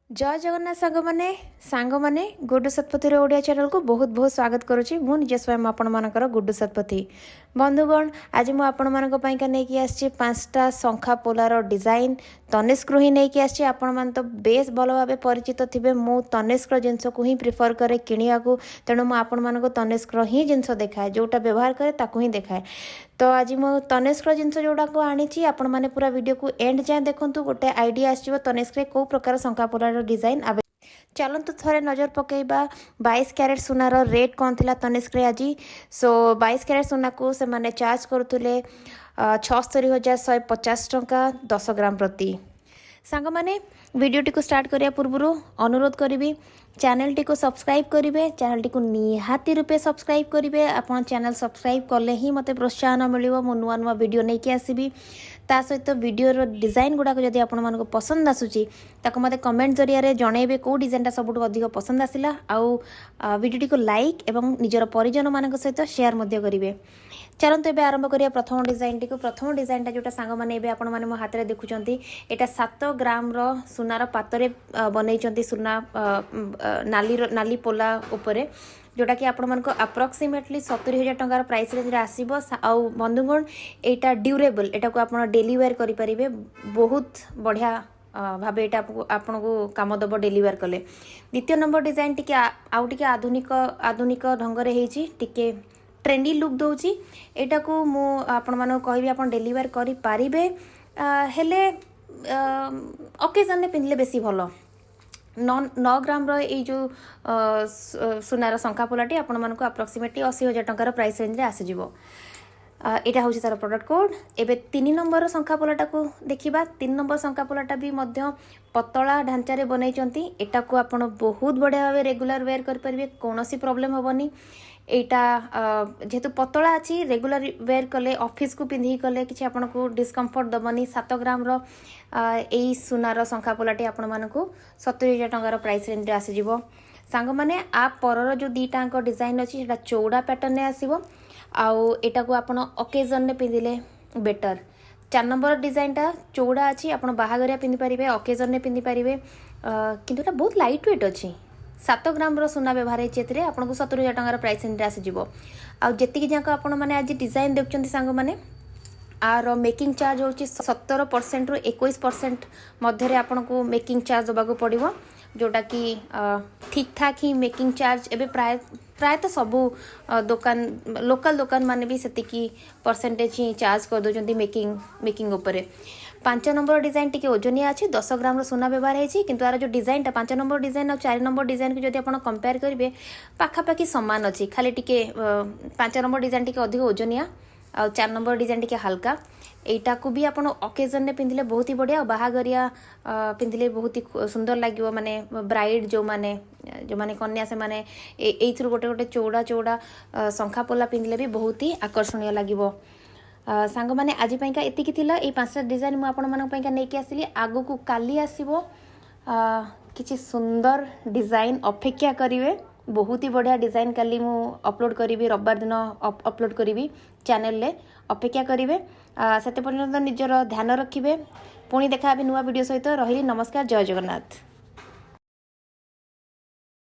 जय जगन्नाथ सांग मैंने गुड्डू शतपथी ओडिया चैनल को बहुत बहुत स्वागत करुच्ची मु निज स्वयं आपण मानकर गुड्डू शतपथी बंधुगण आज मुझे आपण नहीं आसी 5टा शंखा पोलार डिजाइन तनिष्क ही नहीं आसी आपण मान तो बेस भल भाव परिचित थे मु तनिष्क जिनस को ही प्रिफर करे किणिया को तेणु मुझे आपण मान तनिष्क ही जिनस देखाए जोटा व्यवहार करे ताकू ही देखाए। तो आज मु तनिष्क जिनस जोड़ा को आनी आपण मैंने पूरा वीडियो को एंड जाए देखूँ गोटे आइडिया आसो तनिष्क कौ प्रकार शंखा पोलार डिजाइन चलतु थे नजर पकेबा 22 क्यारेट सुनार रेट कौन थी तनिष्क आज। सो 22 क्यारेट सुना को से माने चार्ज करुले 76,150 टंका 10 ग्राम प्रति। सांग माने वीडियोटी को स्टार्ट करिया पूर्व अनुरोध करी चैनल टी को सब्सक्राइब करेंगे चैनल टी को निहाती रूपे सब्सक्राइब करेंगे आपन चैनल सब्सक्राइब कले ही मते प्रोत्साहन मिलियो मो नुआ नुआ वीडियो नहीं कि आसीबी ता सहित वीडियोर डिजाइन गुड़ाक जब आपण पसंद आसूची ताको मते कमेंट जरिया जनइबे कौ डिजाइनटा सबुठ अधिक पसंद आसिला आउ वीडियोटी को लाइक एवं निजर परिजन मान सहित शेयर मध्य करेंगे। चलते एवं आरंभ करिया प्रथम डिजाइन टी को प्रथम डिजाइनटा जोटा सांग माने एबे आपण माने मो हाथ में देखुचंती एटा 7 ग्राम रो सुनार पातरे बनैचंती सुना नाली पोला उपरे जोटा कि आपण मानको अप्रोक्सीमेटली 70,000 टंकार प्राइस रेंज रे आसीबो। आउ बंधुगण एटा ड्यूरेबल एटा को आपण डेली वेयर करि परिबे बहुत बढ़िया भाव एटा आपन को काम दब डेली वेयर कले। द्वितीय नंबर डिजाइन टिके आउ टिके आधुनिक ढंग रे हेची टिके ट्रेंडी लुक दउची एटा को मु आपण मानो कहबी आपण डेली वेयर करि पारिबे हेले ओकेजन ने पिनले बेसी भलो 9 ग्राम रो जो सुनार शंखा पोलाटी आपण मानक अप्रोक्सीमेटली 80,000 टंकार प्राइस रेंज रे आसीजिवो। एटा होची तार प्रोडक्ट कोड। एबे 3 नंबर शंखा पोलाटा को देखिबा 3 नंबर शंखा पोलाटा भी मध्य पतला ढांचा रे बनैचंती एटा को आपण बहुत बढ़िया भाव रेगुलर वेयर कर परिबे कोनोसी प्रॉब्लम होबनी। एटा जेहेतु पतला अच्छी रेगुलर वेयर कले ऑफिस को पिंधि कले किसी आपन को डिस्कम्फर्ट दबनी 7 ग्राम रो एई सुनार शंखा पोलाटी आपण मानकु 70,000 टंकार प्राइस रेंज रे आसीजिवो। सांग माने आ परर जो दीटांक डिजाइन अछि सेटा चौड़ा पैटर्न ने आसीबो आउ एटा को आपण ओकेजन ने पिंधिले बेटर। 4 नंबर डिजाइनटा चौड़ा अच्छी आपण बाहागरिया पिंधि परिबे ओकेजन ने पिंधि परिबे किंतु एटा बहुत लाइट वेट अछि 7 ग्राम रो सुना व्यवहार है आपको 70,000 टंकार प्राइस रेंज रे आसीजिवो। आ जेतिकी जाक आपण माने आज डिजाइन देखुचंती सांग माने आर मेकिंग चार्ज होची 17% रु 21% मध्य रे आपनको मेकिंग चार्ज दबाको पड़िवो जोटा कि ठीक ठाक ही मेकिंग चार्ज एबे प्राय तो सबू दुकान लोकल दुकान माने भी सेतिकी परसेंटेज ही चार्ज कर दोजंती मेकिंग उपरे। 5 नंबर डिजाइन टिके ओजनिया अच्छी 10 ग्राम सुना व्यवहार है किंतु यार जो डिजाइनटा 5 नंबर डिजाइन और 4 नंबर डिजाइन को जब आप कंपेयर करेंगे पाखापाखि सामान अच्छी खाली टिके 5 नंबर डिजाइन टिके अधिक ओजनिया और 4 नंबर डिजाइन टिके हल्का एटा को भी आप ओकेजन ने पिंधिले बहुत ही बढ़िया बाहागरिया पिंधिले बहुत ही सुंदर लगे माने ब्राइड जो माने कन्या से माने एथुर गोटे गोटे चौड़ा चौड़ा शंखा पोला पिंधिले भी बहुत ही आकर्षणीय लगे। सांग माने आज पाइका एतिकी थिला ए 5टा डिजाइन मु आपण मानक पाइका नै कि आसिली आगो को काली आसीबो किछि सुंदर डिजाइन अपेक्षा करिवे बहुत ही बढ़िया डिजाइन काली मु अपलोड करिवि रविवार दिन अपलोड करिवि चैनल ले अपेक्षा करिवे सेते पर्यंत निजर ध्यान रखिबे पुणी देखा नुआ वीडियो सहित रही। नमस्कार जय जगन्नाथ।